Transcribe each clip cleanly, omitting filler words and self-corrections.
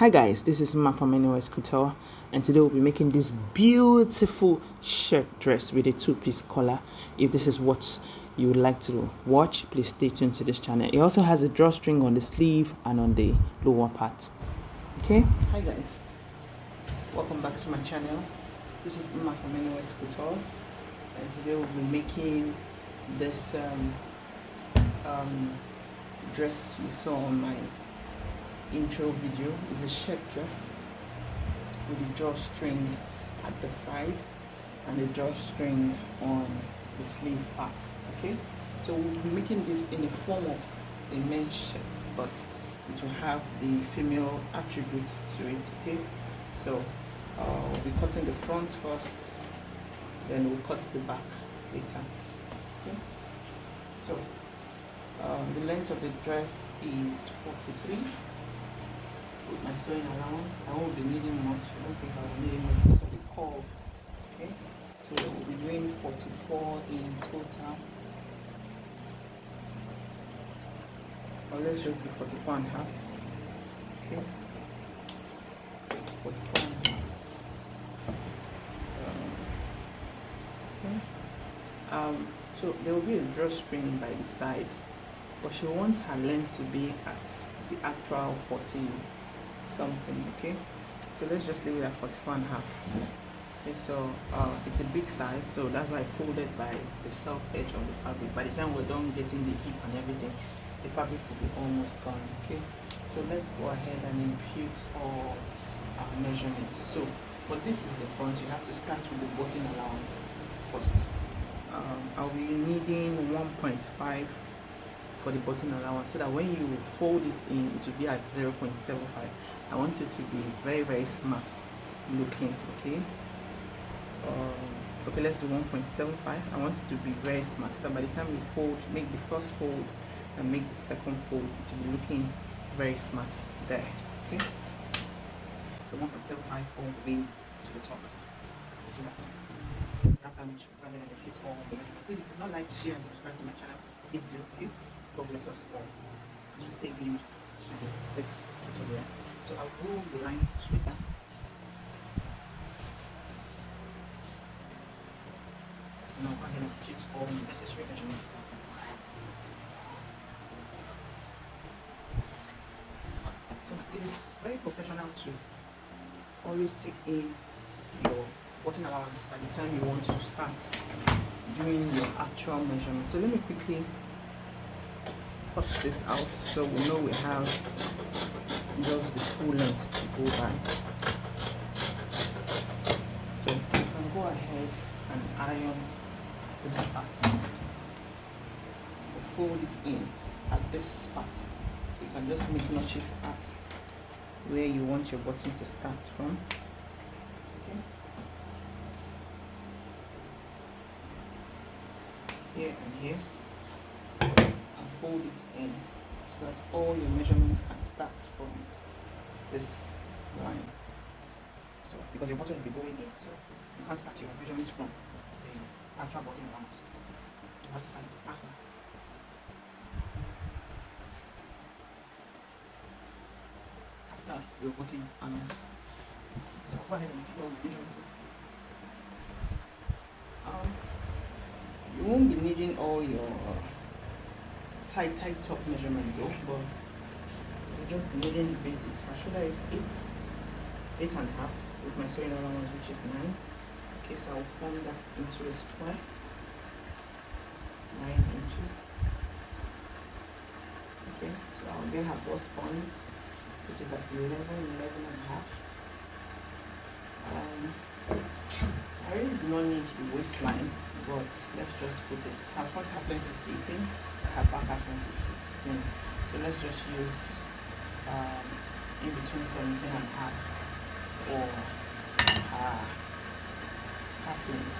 Hi guys, this is Ma from NOS Couture, and today we'll be making this beautiful shirt dress with a two-piece collar. If this is what you would like to watch, please stay tuned to this channel. It also has a drawstring on the sleeve and on the lower part. Okay? Hi guys, welcome back to my channel. This is Ma from NOS Couture, and today we'll be making this dress you saw on my intro video. Is a shirt dress with a drawstring at the side and a drawstring on the sleeve part. Okay, so we'll be making this in the form of a men's shirt, but it will have the female attributes to it. Okay, so we'll be cutting the front first, then we'll cut the back later. Okay, so the length of the dress is 43. With my sewing allowance, I won't be needing much. I don't think I'll be needing much because of the curve. Okay, so we'll be doing 44 in total. Or let's just do 44 and a half. Okay, 44 and a half. Okay. So there will be a drawstring by the side, but she wants her length to be at the actual 40 something. Okay, so let's just leave it at 44 and a half. Okay, so it's a big size, so that's why I folded by the self edge of the fabric. By the time we're done getting the hip and everything, the fabric will be almost gone. Okay, so let's go ahead and impute all our measurements. So for this is the front, you have to start with the button allowance first. I'll be needing 1.5 for the button allowance, so that when you fold it in, it will be at 0.75. I want it to be very smart looking. Okay, okay, let's do 1.75. I want it to be very smart, so that by the time you fold, make the first fold and make the second fold, it will be looking very smart there. Okay, so 1.75 all the way to the top. So that's how much rather than fit all the measurements. Please, if you've not liked, share and subscribe to my channel, please do. Okay, God bless us all. Just stay glued to this tutorial. So I'll go the line straight down. And I'll go ahead and put all the necessary measurements. So it is very professional to always take in your button allowance by the time you want to start doing your actual measurement. So let me quickly cut this out so we know we have just the full length to go by. So you can go ahead and iron this part, or fold it in at this part, so you can just make notches at where you want your button to start from. Okay, here and here, and fold it in so that all your measurements can start from this line. So because your button will be going in, so you can't start your measurements from the actual button allowance. You have to start it after. After your button allowance. So go ahead and put all the measurements in. You won't be needing all your tight top measurement though, but you'll just be needing the basics. My shoulder is 8 and a half with my sewing allowance, which is 9. Okay, so I'll form that into a square, 9 inches. Okay, so I'll get her bust point, which is at 11 and a half. I really do not need the waistline, but let's just put it. Her front half length is 18, her back half length is 16. So let's just use in between 17 and a half for her half length.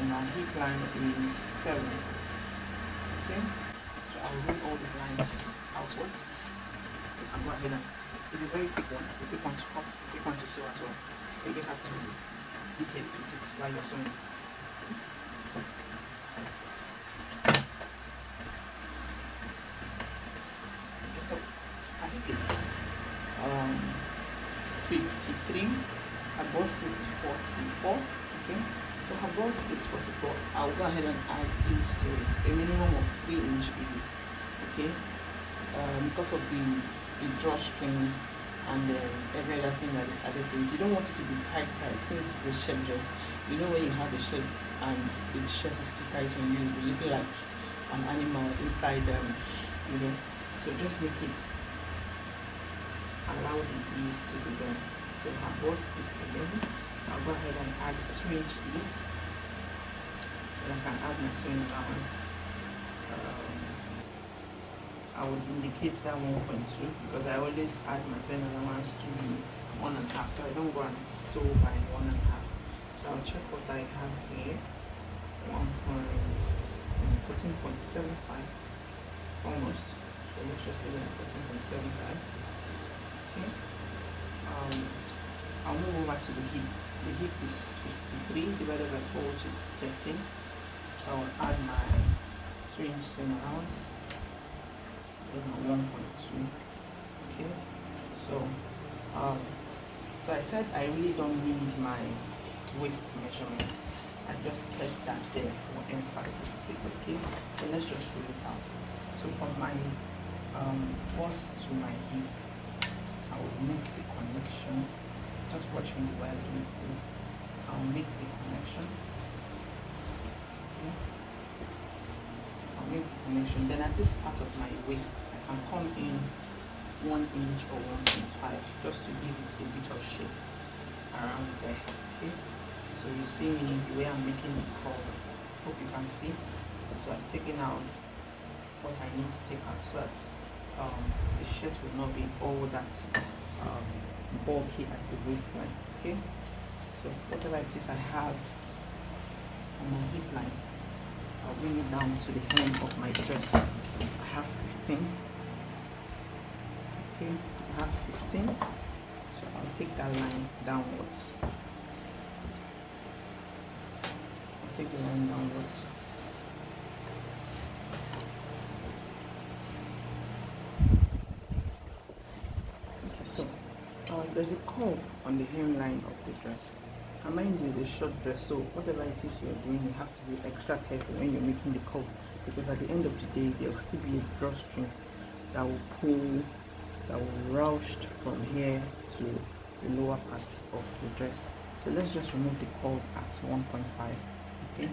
And our hip line is 7. Okay, so I'll roll all these lines outwards. You can go ahead and it's a very quick one, a quick one to cut, a quick one to sew as well. You just have to detail it with it while you're sewing. Okay, so I think it's 53, her bust is 44. Okay, so her bust is 44. I'll go ahead and add ease to it, a minimum of 3-inch ease. Okay, because of the drawstring and every other thing that is added to it. You don't want it to be tight since it's a shirt dress. You know, when you have a shirt and the shirt is too tight on you, you're looking like an animal inside you know. So just make it, allow the ease to be there. So her bust is 11. I'll go ahead and add 2-inch ease, and I can add my sewing allowance. I would indicate that 1.2 because I always add my sewing allowance to be 1.5, so I don't go and sew by 1.5. So I'll check what I have here. 14.75 almost. So let's just leave it at 14.75. Okay. I'll move over to the hip. The hip is 53 divided by 4, which is 13. So I'll add my 2-inch sewing allowance. 1.2. Okay, so I said I really don't need my waist measurement. I just kept that there for emphasis sake. Okay, so let's just roll it out. So from my bust to my hip, I will make the connection. Just watch me while I do it, please. I'll make the connection. Okay. Make the connection. Then at this part of my waist, I can come in 1 inch or 1.5 just to give it a bit of shape around there. Okay, so you see me the way I'm making the curve. Hope you can see. So I'm taking out what I need to take out so that the shirt will not be all that bulky at the waistline. Okay, so whatever it is I have on my hip line, I'll bring it down to the hem of my dress. I have 15. Okay, I have 15. So I'll take that line downwards. I'll take the line downwards. Okay, so there's a curve on the hemline of the dress. And mind you, it's a short dress, so whatever it is you're doing, you have to be extra careful when you're making the curve, because at the end of the day, there will still be a drawstring that will pull, that will rush from here to the lower parts of the dress. So let's just remove the curve at 1.5. Okay,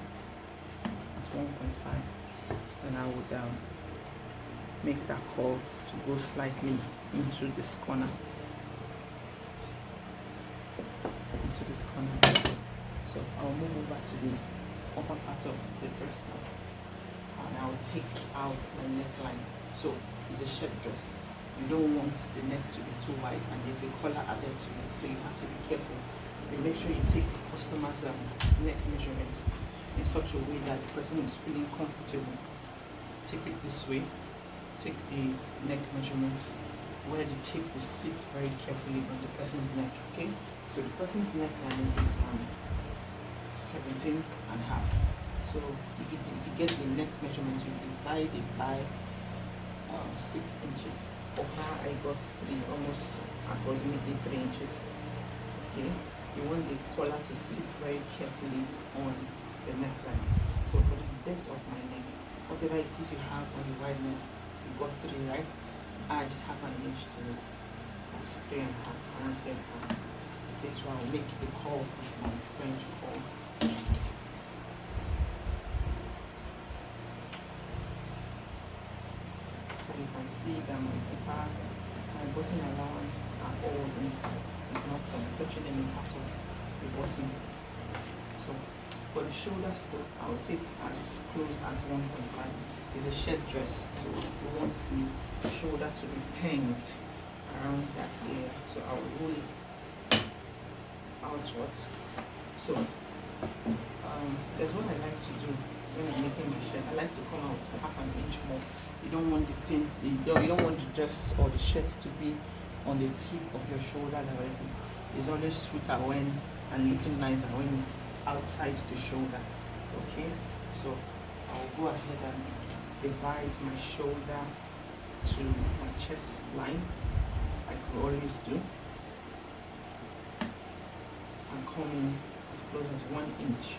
at 1.5, and I would make that curve to go slightly into this corner. To this corner. So I'll move over to the upper part of the dress now, and I'll take out the neckline. So it's a shirt dress. You don't want the neck to be too wide, and there's a collar added to it, so you have to be careful. You make sure you take the customer's neck measurement in such a way that the person is feeling comfortable. Take it this way. Take the neck measurements where the tape will sit very carefully on the person's neck. Okay. So the person's neckline is 17.5. So if you get the neck measurement, you divide it by 6 inches. For her, I got 3, almost approximately 3 inches. Okay, you want the collar to sit very carefully on the neckline. So for the depth of my neck, whatever it is you have on the wideness, you got 3, right? Add half an inch to it. That's 3.5, around 3.5. This one will make the curve with my French curve. So you can see that my zipper, my button allowance are all inside. It's not touching any part of the button. So for the shoulder slope, I'll take as close as 1.5. It's a shirt dress, so we want the shoulder to be penned around that area. So I'll roll it outwards. So there's what I like to do when I'm making my shirt. I like to come out half an inch more. You don't want the thing, you don't want the dress or the shirt to be on the tip of your shoulder directly. It's always sweeter when and looking nicer when it's outside the shoulder. Okay, so I'll go ahead and divide my shoulder to my chest line like we always do. can come in as close as 1 inch.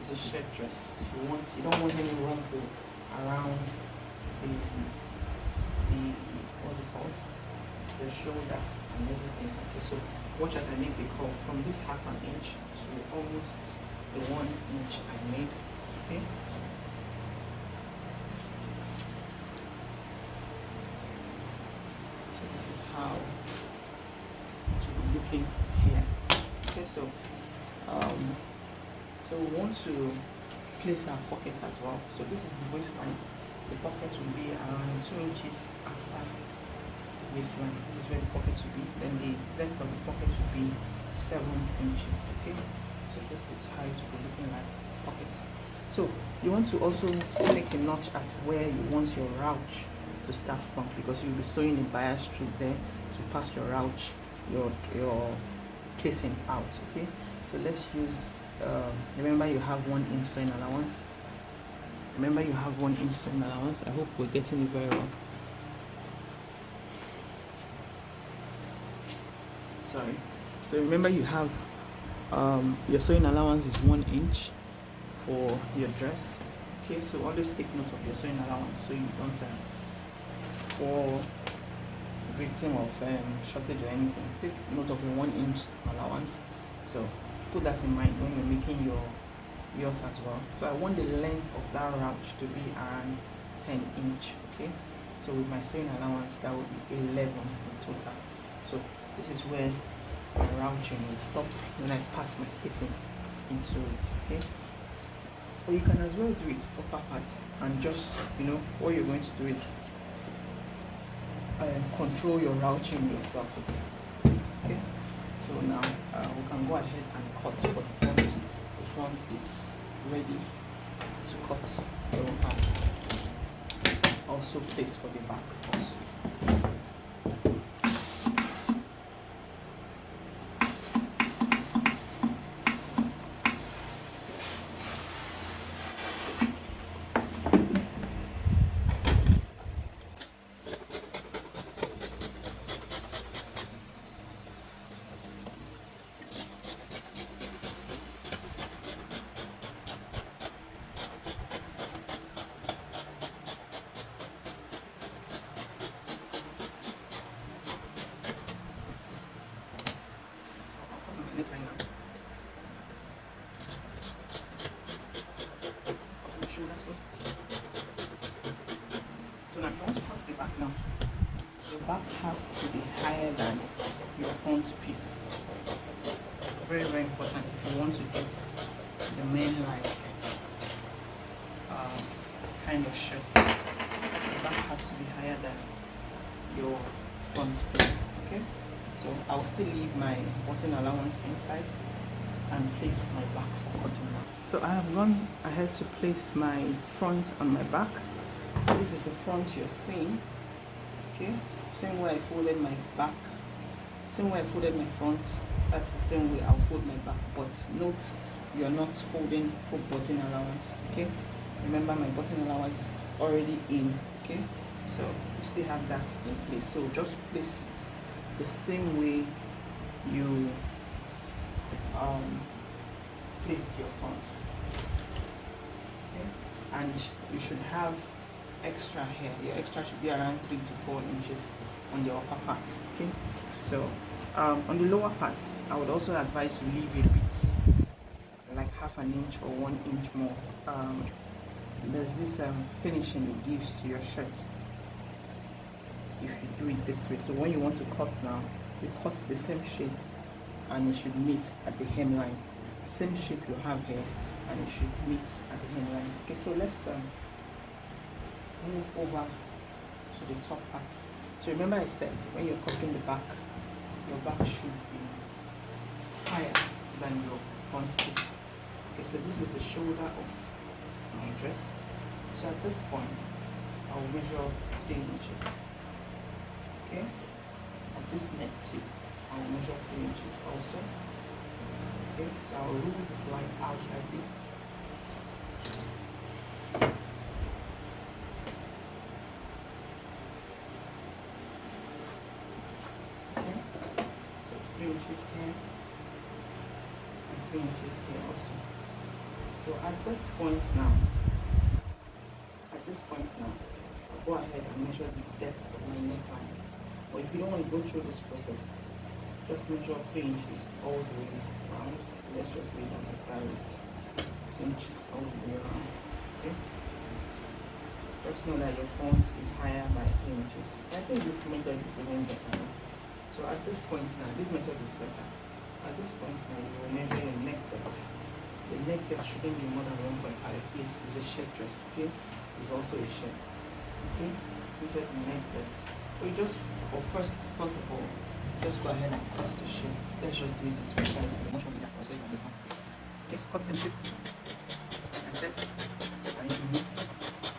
It's a shirt dress. You don't want any rumple around the what's it called? The shoulders and everything. Okay, so watch as I make the curve from this 1/2 inch to almost the 1 inch I made. Okay. So this is how to be looking here. Okay, so we want to place our pocket as well. So this is the waistline. The pocket will be around 2 inches after the waistline. This is where the pocket will be. Then the length of the pocket will be 7 inches. Okay, so this is how it will be looking like pockets. So you want to also make a notch at where you want your ouch to start from, because you'll be sewing a bias strip there to pass your ouch, your casing out. Okay, so let's use remember you have 1 inch sewing allowance. Remember you have 1 inch sewing allowance. I hope we're getting it very well. Sorry. So remember you have your sewing allowance is 1 inch for your dress. Okay, so always take note of your sewing allowance so you don't fall victim of shortage or anything. Take note of your 1 inch allowance. So put that in mind when you're making yours as well. So I want the length of that route to be around 10 inch. Okay, so with my sewing allowance that would be 11 in total. So this is where my routing will stop when I pass my casing into it. Okay, or you can as well do it upper part and just, you know, what you're going to do is control your routing yourself. Okay, so now we can go ahead and cut for the front. The front is ready to cut. So also place for the back also. So now if you want to cut the back now, the back has to be higher than your front piece. Very, very important if you want to get the main like kind of shirt. The back has to be higher than your front piece. Okay, so I'll still leave my button allowance inside and place my back for cutting now. So I have gone ahead to place my front on my back. This is the front you're seeing. Okay, same way I folded my back, same way I folded my front, that's the same way I'll fold my back. But note, you're not folding for button allowance. Okay, remember my button allowance is already in. Okay, so you still have that in place. So just place it the same way you place your front. Okay, and you should have extra hair. Your extra should be around 3 to 4 inches on the upper part. Okay, so on the lower part I would also advise you leave a bit, like 1/2 inch or 1 inch more. There's this finishing it gives to your shirt if you do it this way. So when you want to cut now, you cut the same shape and it should meet at the hemline. Same shape you have here and it should meet at the hemline. Okay, so let's move over to the top part. So remember I said when you're cutting the back, your back should be higher than your front piece. Okay, so this is the shoulder of my dress. So at this point I'll measure 3 inches. Okay, at this neck tip I'll measure 3 inches also. Okay, so I'll rule this line out like this. Okay, so 3 inches here, 3 inches here also. So at this point now, I'll go ahead and measure the depth of my neckline. Or if you don't want to go through this process, just measure 3 inches all the way around. Let's just leave that as a priority. 3 inches all the way around. Okay? Just know that your front is higher by 3 inches. I think this method is even better. So at this point now, this method is better. At this point now, you will measure your neck depth. The neck depth shouldn't be more than 1.5. Please, it's a shirt dress. Okay? It's also a shirt. Okay? Measure the neck depth. So you just, first of all, just go ahead and cut the shape. Let's just do it this way so it's much more easier for us so you understand. Okay, cut the same shape. Like I said, and you meet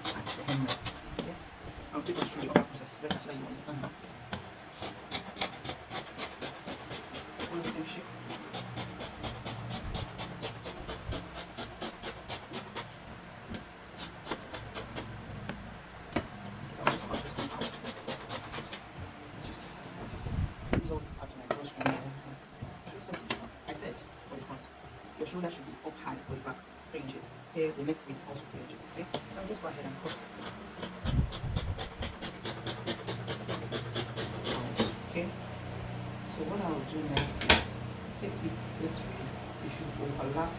at the hemline. Okay? I'll take us through the upper process. Let us so you understand now. All the same shape. Your shoulder should be up high or back 3 inches. Here, the neck width also 3 inches. Okay? So I'll just go ahead and cut. Okay? So what I'll do next is take it this way. You should overlap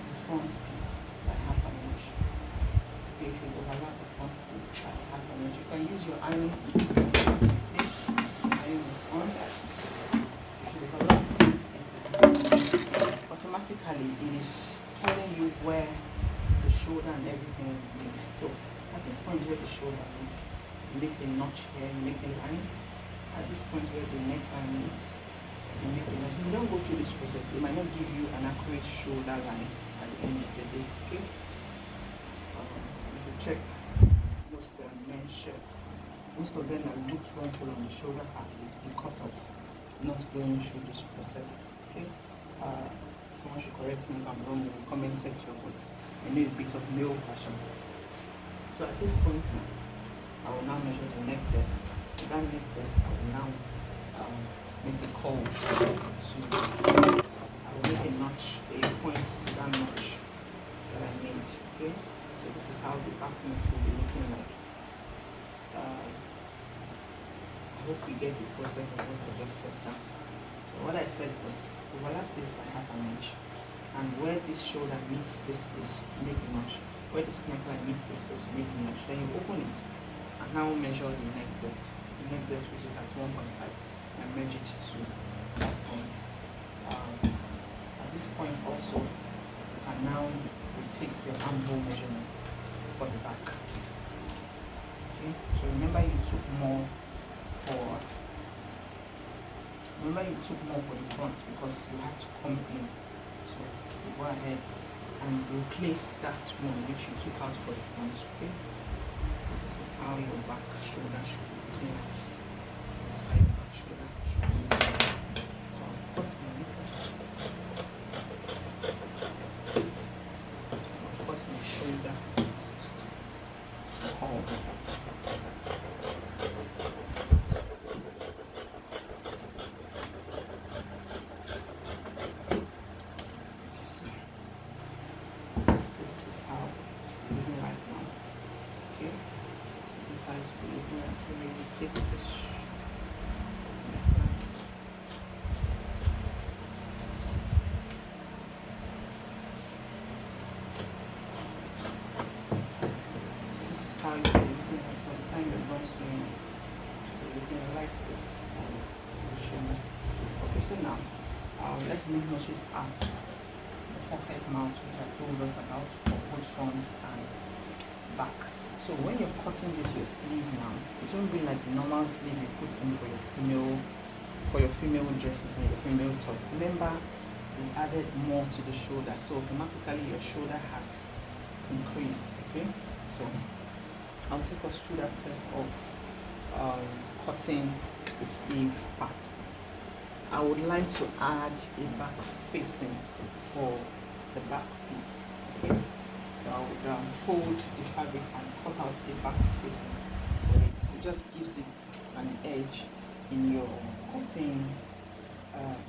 the front piece by half an inch. Okay, you should overlap the front piece by half an inch. You can use your iron. This iron is on. You should overlap the front piece. Automatically, it is telling you where the shoulder and everything meets. So at this point where the shoulder meets, you make a notch here, you make a line. At this point where the neckline meets, you make a notch. If you don't go through this process, it might not give you an accurate shoulder line at the end of the day. Okay? If you check most men's shirts, most of them that looks wrinkle on the shoulder part is because of not going through this process. Okay? Someone should correct me if I'm wrong in the comment section, but I know a bit of male fashion. So at this point now, I will now measure the neck depth. With that neck depth, I will now make a curve. So I will make a notch, a point to that notch that I made. Okay? So this is how the back neck will be looking like. I hope you get the process of what I just said now. So what I said was overlap this by half an inch, and where this shoulder meets this place, you make a notch. Where this neckline meets this place, you make a notch. Then you open it and now measure the neck depth. The neck depth, which is at 1.5, and merge it to that point. At this point also, you can now take your armhole measurement for the back. Okay, so remember you took more for the front because you had to come in. So you go ahead and replace that one which you took out for the front. Okay, so this is how your back shoulder should be looking. This is how your back shoulder should be looking. So I'll cut my shoulder. Take this. This is how you be looking at by the time you're done sewing it. You're looking like this on the shoulder. Okay, so now let's make notches at the pocket mouth, which I told us about for both fronts and back. So when you're cutting this your sleeve now, it won't be like the normal sleeve you put in for your female dresses and your female top. Remember, we added more to the shoulder, so automatically your shoulder has increased. Okay, so I'll take us through that process of cutting the sleeve part. I would like to add a back facing for the back piece. Okay. So I would fold the fabric and cut out the back facing for it. It just gives it an edge in your cutting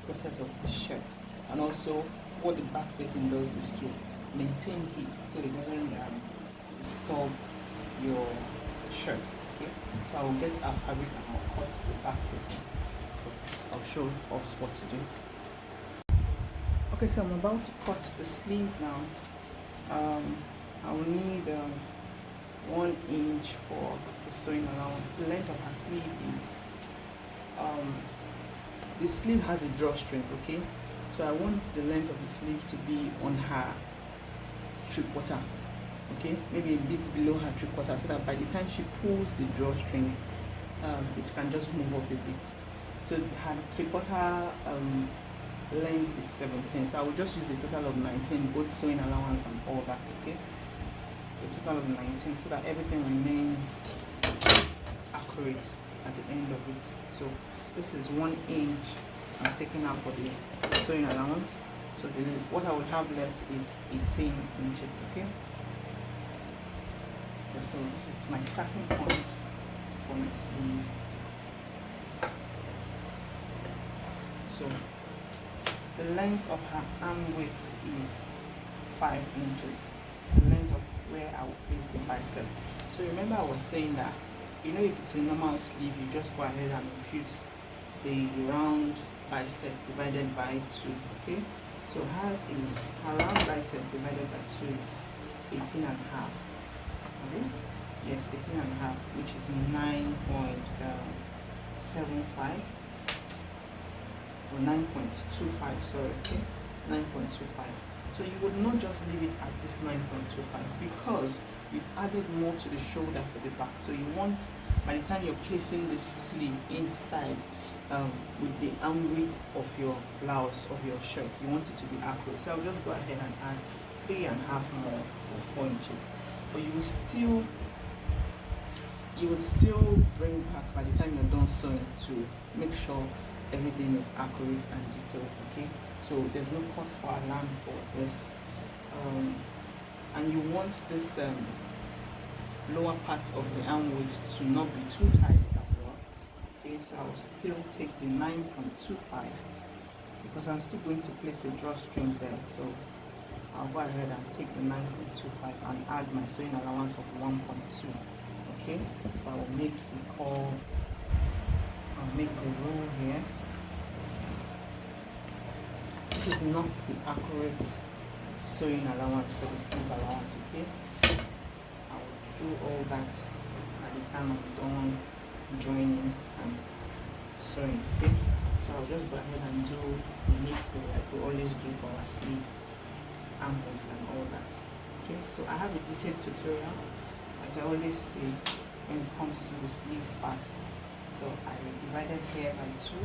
process of the shirt. And also, what the back facing does is to maintain heat so it doesn't disturb your shirt. Okay, so I will get our fabric and I'll cut the back facing for this. I'll show us what to do. Okay, so I'm about to cut the sleeve now. I will need 1 inch for the sewing allowance. The length of her sleeve is the sleeve has a drawstring. Okay, so I want the length of the sleeve to be on her 3/4. Okay, maybe a bit below her 3/4, so that by the time she pulls the drawstring, it can just move up a bit. So her 3/4 length is 17, so I will just use a total of 19, both sewing allowance and all that. Okay, a total of 19, so that everything remains accurate at the end of it. So this is 1 inch I'm taking out for the sewing allowance. So what I will have left is 18 inches. Okay, so this is my starting point for my sleeve. So the length of her arm width is 5 inches. The length of where I will place the bicep. So remember I was saying that, you know, if it's a normal sleeve, you just go ahead and compute the round bicep divided by 2. Okay, so hers is, her round bicep divided by 2 is 18 and a half. Okay, yes, 18 and a half, which is 9.75 or 9.25, sorry. Okay, 9.25. So you would not just leave it at this 9.25 because you've added more to the shoulder for the back. So you want, by the time you're placing the sleeve inside with the arm width of your blouse, of your shirt, you want it to be accurate. So I'll just go ahead and add 3.5 more or 4 inches. But you will still bring back by the time you're done sewing to make sure everything is accurate and detailed. Okay, so there's no cause for alarm for this, and you want this lower part of the arm width to not be too tight as well. Okay, so I'll still take the 9.25 because I'm still going to place a drawstring there. So I'll go ahead and take the 9.25 and add my sewing allowance of 1.2. Okay, so I will make the curve, I'll make the roll here. This is not the accurate sewing allowance for the sleeve allowance. Okay, I will do all that at the time I'm done joining and sewing. Okay, so I'll just go ahead and do the needful like we always do for our sleeve, armholes and all that. Okay, so I have a detailed tutorial like I always say when it comes to the sleeve part. So I divided here by 2.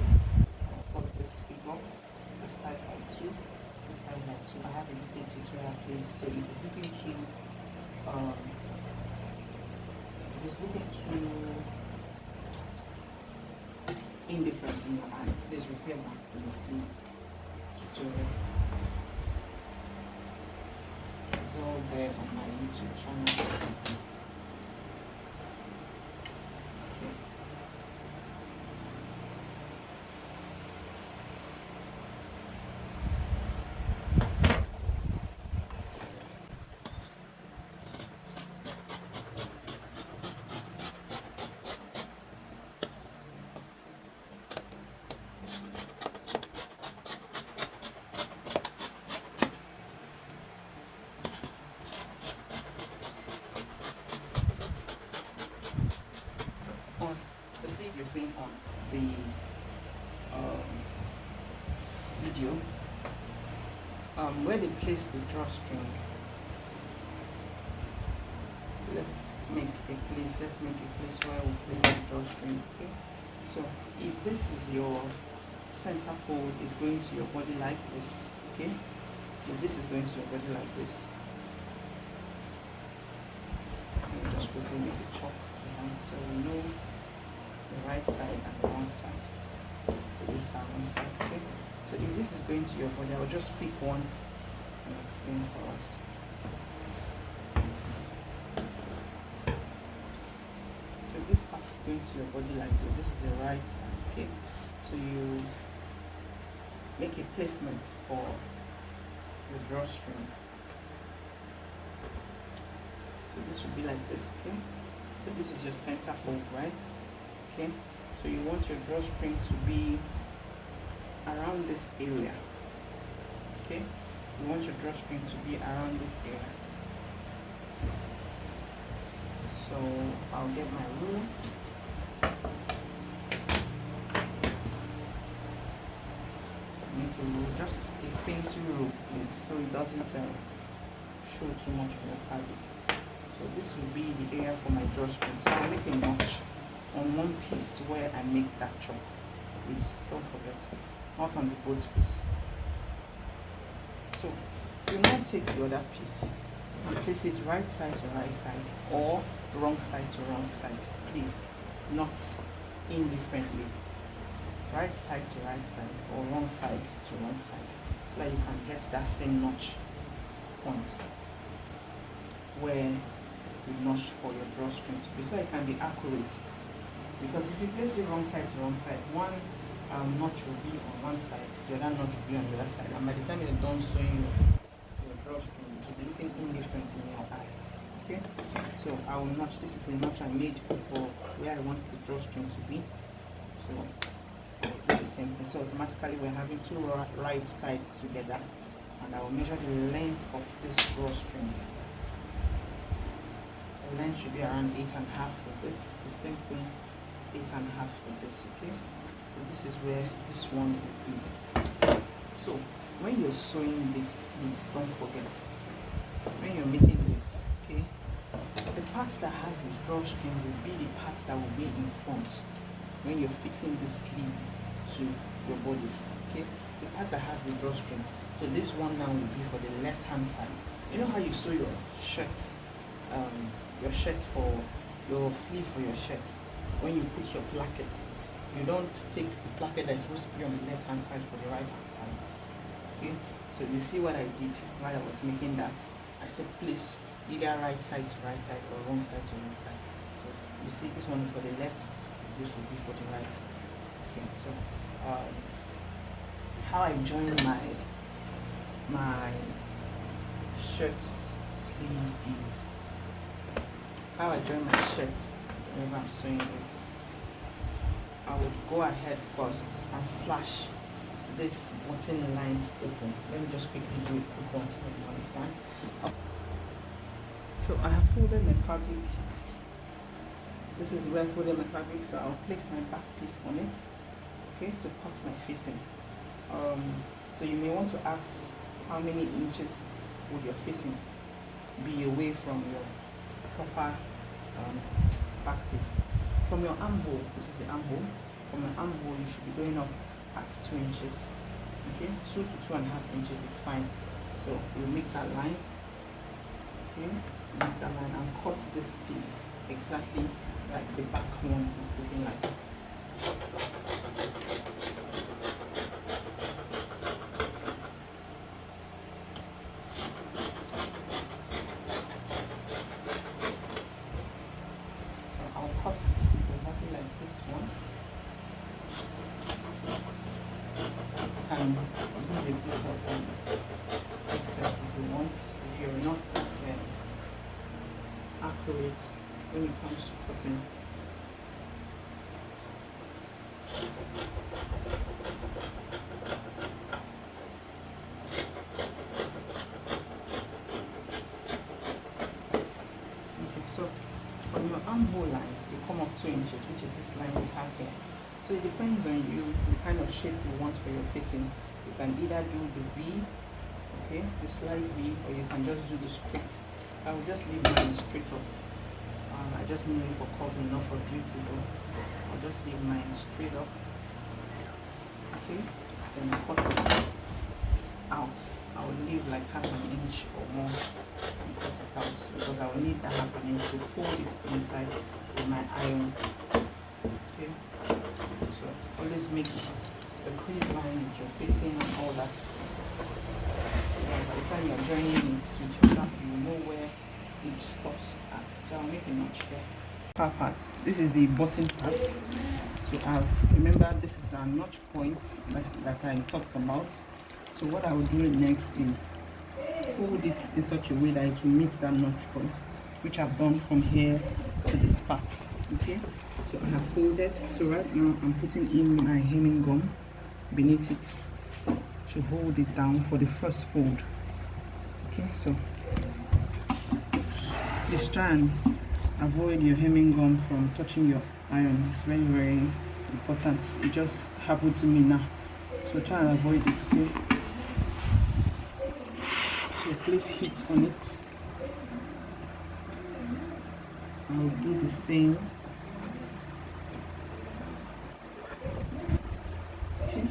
I'll cut this figure, this side by 2, this side by 2. I have a detailed tutorial place. So if it's looking too indifferent in your eyes, please refer back to the sleeve tutorial. It's all there on my YouTube channel. On the sleeve you're seeing on the video, where they place the drawstring, let's make a place where we place the drawstring. Okay, so if this is your center fold, is going to your body like this. Okay, if this is going to your body like this, let me just quickly make a chop so we know the right side and the wrong side. So this is our one side. Okay, so if this is going to your body, I'll just pick one and explain for us. So this part is going to your body like this. This is the right side. Okay, so you make a placement for the drawstring. So this will be like this, okay? So this is your center fold, right? Okay, so you want your drawstring to be around this area. Okay, you want your drawstring to be around this area. So I'll get my ruler. Make a rule, just a faint rule, please, so it doesn't show too much of the fabric. So this will be the area for my drawstring. So I'll make a notch on one piece where I make that chop. Please don't forget, not on the both piece. So you now take the other piece and place it right side to right side or wrong side to wrong side. Please, not indifferently. Right side to right side or wrong side to wrong side, so that you can get that same notch point where you notch for your drawstring to be, so it can be accurate. Because if you place it wrong side to wrong side, one notch will be on one side, the other notch will be on the other side, and by the time you're done sewing your drawstring, it will be looking indifferent in your eye. Okay, so I will notch. This is the notch I made for where I want the drawstring to be. So I'll do the same thing. So automatically we're having two right sides together, and I will measure the length of this drawstring. The length should be around 8.5 for this. The same thing, 8.5 for this. Okay, so this is where this one will be. So when you're sewing this, please don't forget, when you're making this, okay, the part that has the drawstring will be the part that will be in front when you're fixing the sleeve to your bodice. Okay, the part that has the drawstring. So this one now will be for the left hand side. You know how you sew your shirts, for your sleeve for your shirt, when you put your placket, you don't take the placket that is supposed to be on the left hand side for the right hand side. Okay, so you see what I did while I was making that. I said place either right side to right side or wrong side to wrong side. So you see this one is for the left, this will be for the right. Okay, so how I join my shirt's sleeve is, how I join my shirts whenever I'm sewing this, I would go ahead first and slash this button line open. Let me just quickly do it quick one so you understand. So I have folded my fabric. This is where I folded my fabric, so I'll place my back piece on it, okay, to cut my facing. So you may want to ask how many inches would your facing be away from your proper back piece. From your armhole, this is the armhole. From your armhole, you should be going up at 2 inches. Okay, 2 to 2.5 inches is fine. So we'll make that line. Okay, make that line and cut this piece exactly like the back one is looking like. And leave a bit of excess if you want, if you're not accurate when it comes to cutting. Okay, so from your armhole line, you come up 2 inches, which is this line we have here. So it depends on you, the kind of shape you want for your facing. You can either do the V, okay, the slight V, or you can just do the straight. I will just leave mine straight up. I just need it for covering, not for beauty though. I'll just leave mine straight up. Okay, then cut it out. I will leave like half an inch or more and cut it out because I will need that half an inch to fold it inside with my iron. Okay, so always make a crease line with your facing and all that. By the time you're joining it with your back, you know where each stops at. So I'll make a notch there. Part. This is the bottom part. So So remember, this is our notch point like I talked about. So what I will do next is fold it in such a way that it will meet that notch point, which I've done from here to this part. Okay, so I have folded. So right now I'm putting in my hemming gum beneath it to hold it down for the first fold. Okay, so just try and avoid your hemming gum from touching your iron. It's very, very important. It just happened to me now, so try and avoid it. Okay, so place heat on it. I'll do the same. Okay.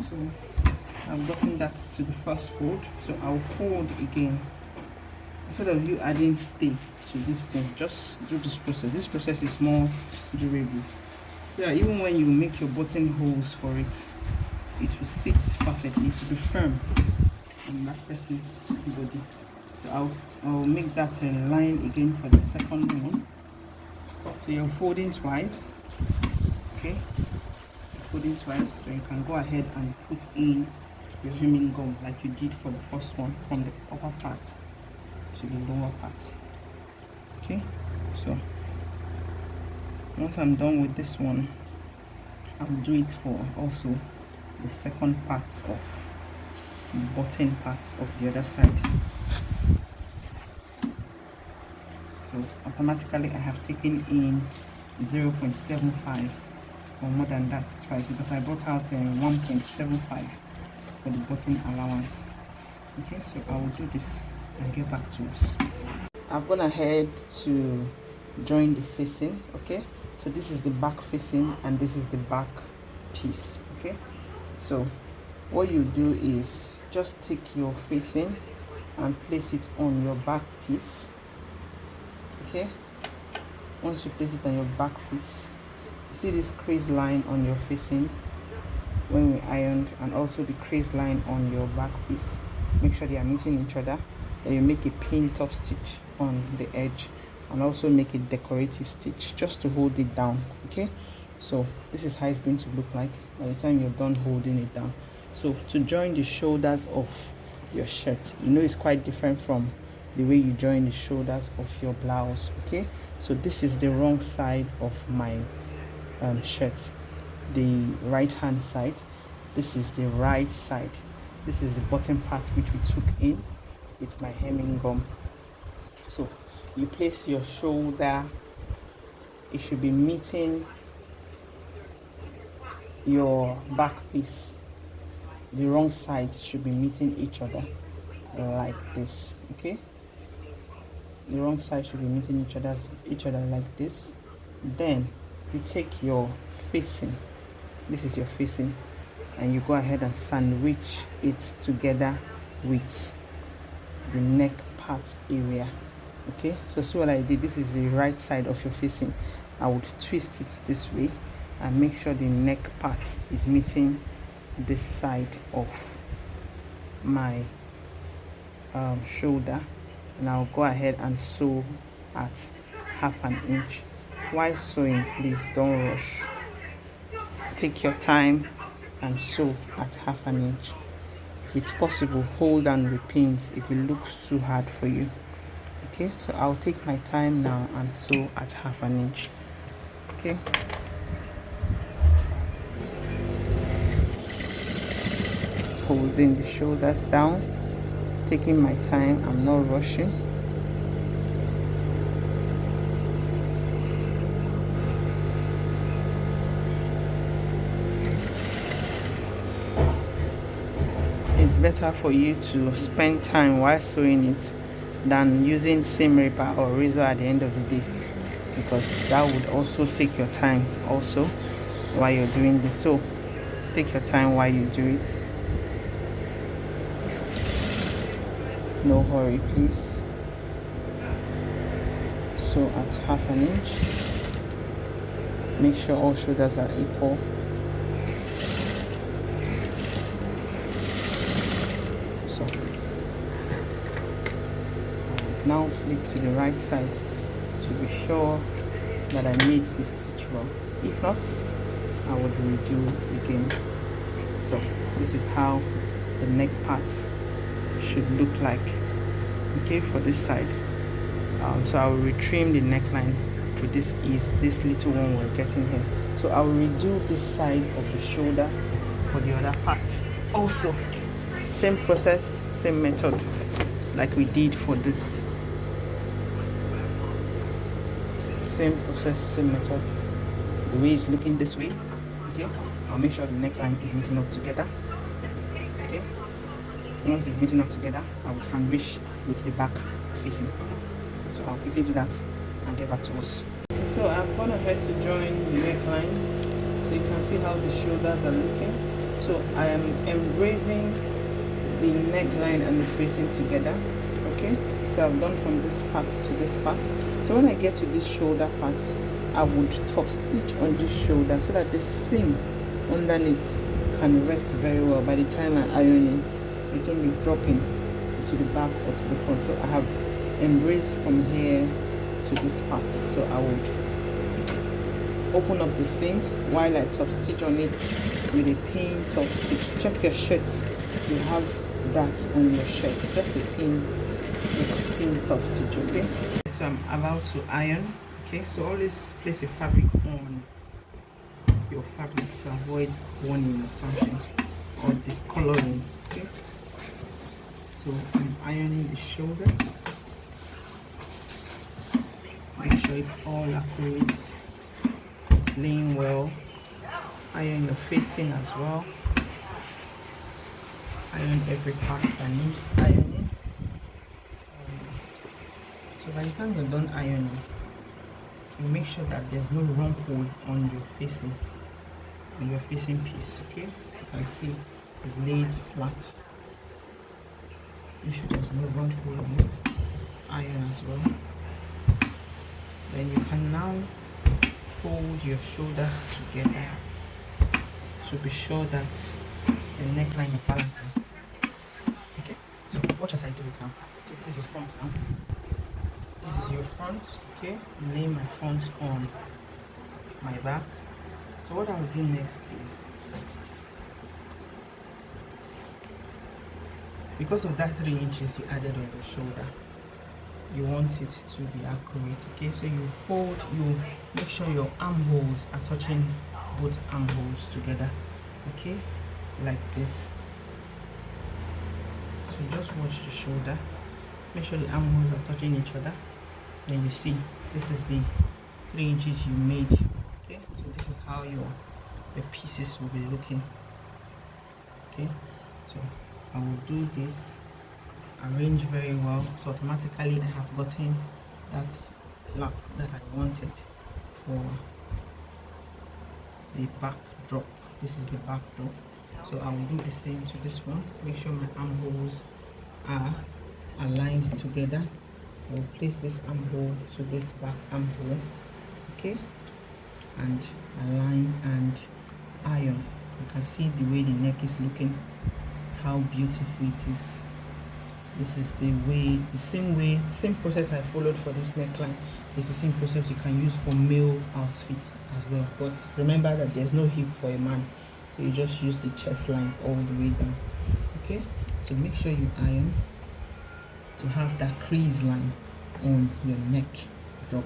So I've gotten that to the first fold, so I'll fold again. Instead of you adding stay to this thing, just do this process. This process is more durable, so that even when you make your buttonholes for it, it will sit perfectly. It will be firm on that person's body. So I'll make that line again for the second one. So you're folding twice. Okay, folding twice, so you can go ahead and put in your hemming gum like you did for the first one, from the upper part to the lower part. Okay, so once I'm done with this one, I'll do it for also the second part of the button part of the other side. So automatically I have taken in 0.75 or more than that twice, because I brought out 1.75 for the button allowance. Okay, so I will do this and get back to us. I've gone ahead to join the facing. Okay, so this is the back facing and this is the back piece. Okay, so what you do is just take your facing and place it on your back piece. Okay, once you place it on your back piece, you see this crease line on your facing when we ironed, and also the crease line on your back piece. Make sure they are meeting each other. Then you make a pin top stitch on the edge, and also make a decorative stitch just to hold it down. Okay, so this is how it's going to look like by the time you're done holding it down. So to join the shoulders of your shirt, you know, it's quite different from the way you join the shoulders of your blouse. Okay, so this is the wrong side of my shirt, the right hand side. This is the right side. This is the bottom part which we took in with my hemming gum. So you place your shoulder, it should be meeting your back piece. The wrong sides should be meeting each other like this. Okay, the wrong side should be meeting each other like this. Then you take your facing, this is your facing, and you go ahead and sandwich it together with the neck part area. Okay, so see what I did. This is the right side of your facing. I would twist it this way and make sure the neck part is meeting this side of my shoulder, and I'll go ahead and sew at 1/2 inch. While sewing, please don't rush. Take your time and sew at 1/2 inch. If it's possible, hold on with pins if it looks too hard for you. Okay, so I'll take my time now and sew at 1/2 inch. Okay, holding the shoulders down, taking my time, I'm not rushing. It's better for you to spend time while sewing it than using seam ripper or razor at the end of the day, because that would also take your time also while you're doing this. So take your time while you do it. No hurry, please. So at 1/2 inch, make sure all shoulders are equal. So now flip to the right side to be sure that I made the stitch well. If not, I would redo again. So this is how the neck parts should look like, okay, for this side. So I will retrim the neckline with this little one we're getting here. So I will redo this side of the shoulder for the other parts also. Same process, same method like we did for this. Same process, same method. The way it's looking this way, okay, I'll make sure the neckline is meeting up together, okay. Once it's meeting up together, I will sandwich with the back facing. So I'll quickly do that and get back to us. So I've gone ahead to join the necklines, so you can see how the shoulders are looking. So I am embracing the neckline and the facing together, okay. So I've done from this part to this part. So when I get to this shoulder part, I would top stitch on this shoulder so that the seam underneath can rest very well. By the time I iron it, it won't be dropping to the back or to the front. So I have embraced from here to this part. So I would open up the seam while I top stitch on it with a pin top stitch. Check your shirts, you have that on your shirt, just a pin with a pin top stitch, okay. So I'm about to iron, okay. So always place a fabric on your fabric to avoid warning or something or discoloring, okay. So I'm ironing the shoulders. Make sure it's all accurate, it's laying well. Iron the facing as well. Iron every part that needs ironing. So by the time you're done ironing, you make sure that there's no rumple on your facing, piece, okay. So you can see it's laid flat. Make sure there's no rumple on it. Iron as well. Then you can now fold your shoulders together to be sure that the neckline is balancing. Okay, so watch as I do it now. So this is your front now. This is your front, okay. Lay my front on my back. So what I'll do next is, because of that 3 inches you added on your shoulder, you want it to be accurate, okay. So you fold, you make sure your armholes are touching both armholes together, okay, like this. So just watch the shoulder, make sure the armholes are touching each other. Then you see this is the 3 inches you made, okay. So this is how your pieces will be looking, okay. So I will do this, arrange very well, so automatically I have gotten that lock that I wanted for the back drop. This is the back drop. So I will do the same to this one. Make sure my armholes are aligned together. I will place this armhole to this back armhole, okay, and align and iron. You can see the way the neck is looking, how beautiful it is. This is the same process I followed for this neckline. It's the same process you can use for male outfits as well. But remember that there's no hip for a man, so you just use the chest line all the way down, okay. So make sure you iron to have that crease line on your neck drop.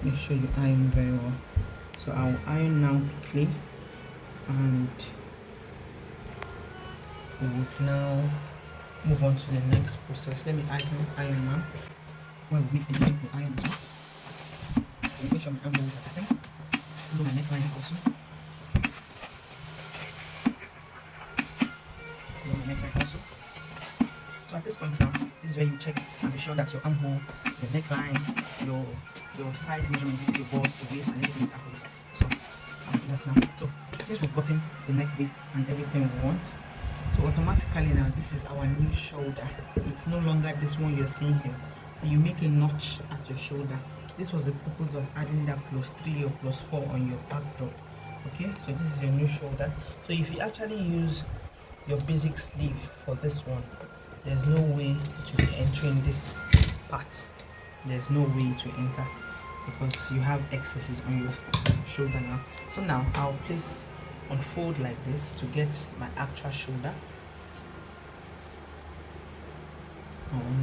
Make sure you iron very well. So I'll iron now quickly, and we will now move on to the next process. Let me iron now. Well, we make the video with iron as well. So make sure my armholes are the same. Do my neckline also. Do my neckline also. So at this point now, this is where you check and be sure that your armhole, your neckline, your size measurement, your balls, your waist, and everything is accurate. So I'll do that now. So since we've gotten the neck width and everything we want, so automatically now this is our new shoulder. It's no longer this one you're seeing here. So you make a notch at your shoulder. This was the purpose of adding that +3 or +4 on your back drop, okay. So this is your new shoulder. So if you actually use your basic sleeve for this one, there's no way to be entering this part. There's no way to enter because you have excesses on your shoulder now. So now I'll unfold like this to get my actual shoulder.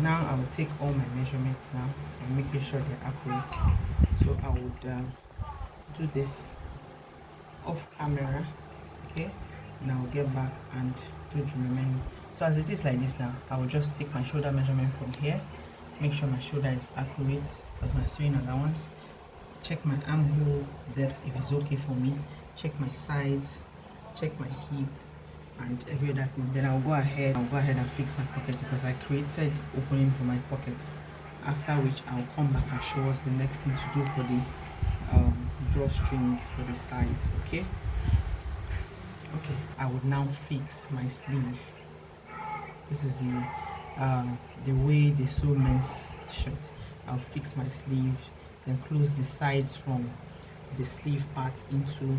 Now I will take all my measurements now and making sure they're accurate. So I would do this off camera, okay, and I'll get back and do the remaining. So as it is like this now, I will just take my shoulder measurement from here, make sure my shoulder is accurate as my sewing allowance, check my armhole depth if it's okay for me, check my sides, check my hip and every other thing. Then I'll go ahead and fix my pocket because I created opening for my pockets, after which I'll come back and show us the next thing to do for the drawstring for the sides. Okay, I would now fix my sleeve. This is the way they sew men's shirts. I'll fix my sleeve, then close the sides from the sleeve part into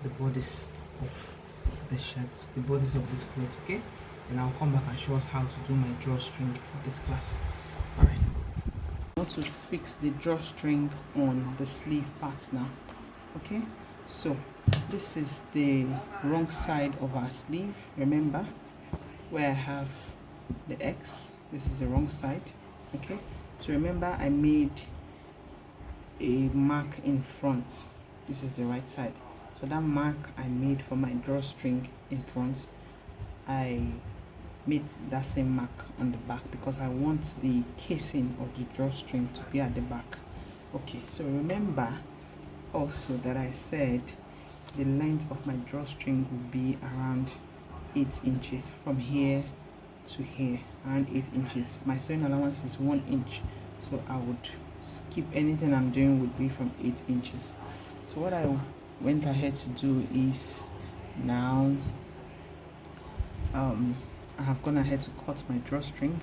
the bodice of the shirts, the bodice of this cloth. Okay, and I'll come back and show us how to do my drawstring for this class. All right, I want to fix the drawstring on the sleeve part now. Okay, so this is the wrong side of our sleeve. Remember where I have the X, this is the wrong side. Okay, so remember I made a mark in front, this is the right side. So that mark I made for my drawstring in front, I made that same mark on the back because I want the casing of the drawstring to be at the back. Okay, so remember also that I said the length of my drawstring will be around 8 inches from here to here, around 8 inches. My sewing allowance is 1 inch, so I would skip anything I'm doing would be from 8 inches. So what I went ahead to do is now I have gone ahead to cut my drawstring,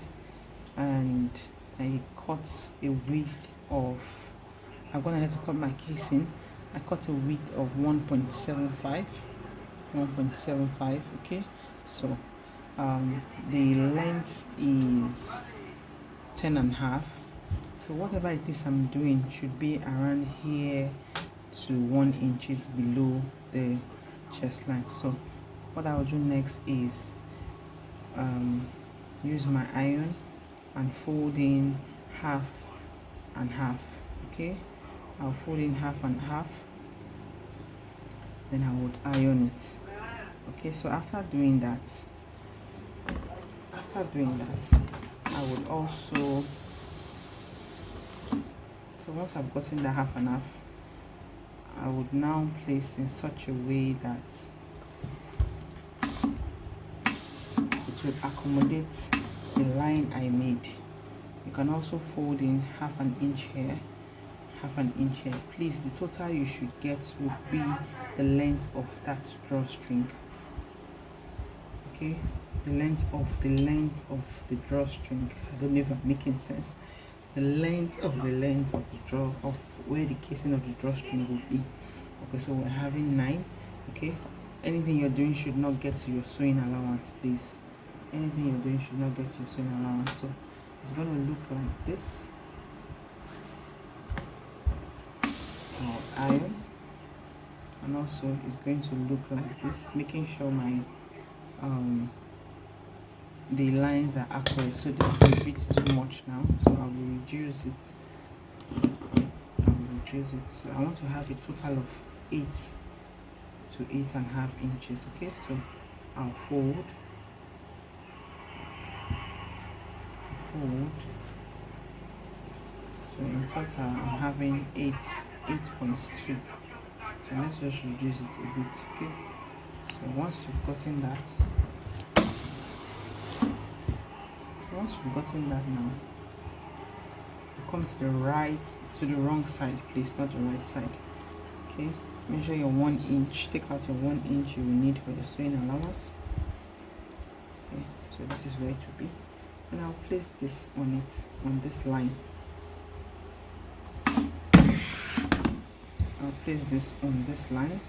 and I cut a width of, I've gone ahead to cut my casing. I cut a width of 1.75. Okay, so the length is 10.5. so whatever it is I'm doing should be around here to 1 inches below the chest line. So what I will do next is use my iron and fold in half and half. Okay, I'll fold in half and half, then I would iron it. Okay, so after doing that I would also, so once I've gotten the half and half, I would now place in such a way that it will accommodate the line I made. You can also fold in half an inch here, half an inch here. Please, the total you should get would be the length of that drawstring. Okay, the length of the drawstring. I don't know if I'm making sense. The length of of where the casing of the drawstring will be. Okay, so we're having 9. Okay, anything you're doing should not get to your sewing allowance, please. Anything you're doing should not get to your sewing allowance. So it's going to look like this. I'll iron, and also it's going to look like this, making sure my the lines are accurate. So this is a bit too much now, so I will reduce it. So I want to have a total of 8 to 8.5 inches. Okay, so I'll fold. So in total I'm having 8.2. So let's just reduce it a bit. Okay, so once you've gotten that, now you come to the wrong side, please, not the right side. Okay, measure your 1 inch, take out your 1 inch you will need for your sewing allowance. Okay, so this is where it will be, and I'll place this on this line. I'll place this on this line.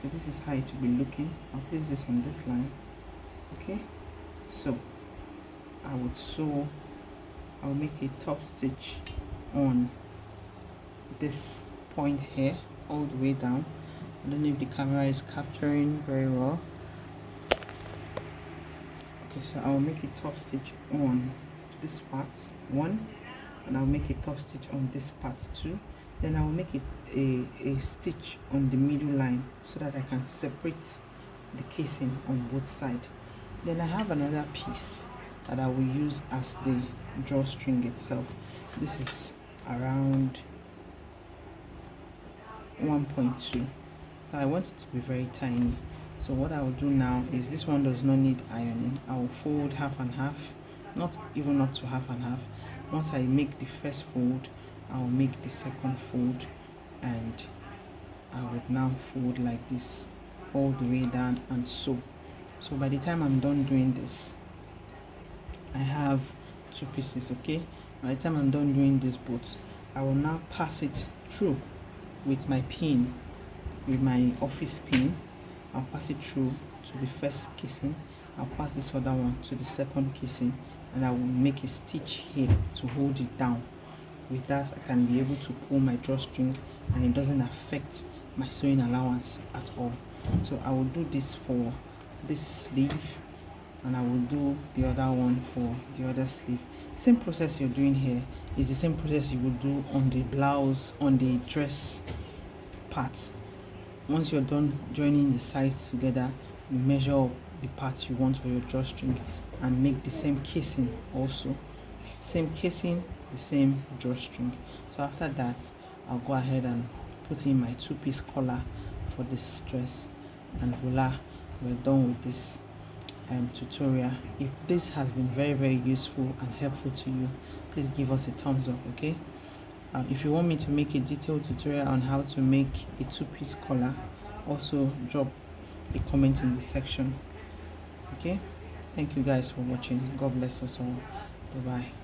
So this is how it will be looking. I'll place this on this line. Okay, so I would sew I'll make a top stitch on this point here all the way down. I don't know if the camera is capturing very well. Okay, so I'll make a top stitch on this part 1, and I'll make a top stitch on this part 2. Then I'll make a stitch on the middle line so that I can separate the casing on both sides. Then I have another piece that I will use as the drawstring itself. This is around 1.2. I want it to be very tiny. So what I will do now is, this one does not need ironing. I will fold half and half, not even up to half and half. Once I make the first fold, I will make the second fold, and I would now fold like this all the way down and sew. So by the time I'm done doing this, I have 2 pieces. Okay, by the time I'm done doing this both, I will now pass it through with my pin, with my office pin. I'll pass it through to the first casing, I'll pass this other one to the second casing, and I will make a stitch here to hold it down. With that, I can be able to pull my drawstring and it doesn't affect my sewing allowance at all. So I will do this for this sleeve, and I will do the other one for the other sleeve. Same process you're doing here is the same process you will do on the blouse, on the dress part. Once you're done joining the sides together, you measure up the parts you want for your drawstring and make the same casing also. Same casing, the same drawstring. So after that, I'll go ahead and put in my 2-piece collar for this dress, and voila, we're done with this tutorial. If this has been very useful and helpful to you, please give us a thumbs up. Okay, if you want me to make a detailed tutorial on how to make a 2-piece collar, also drop a comment in the section. Okay, thank you guys for watching. God bless us all. Bye bye.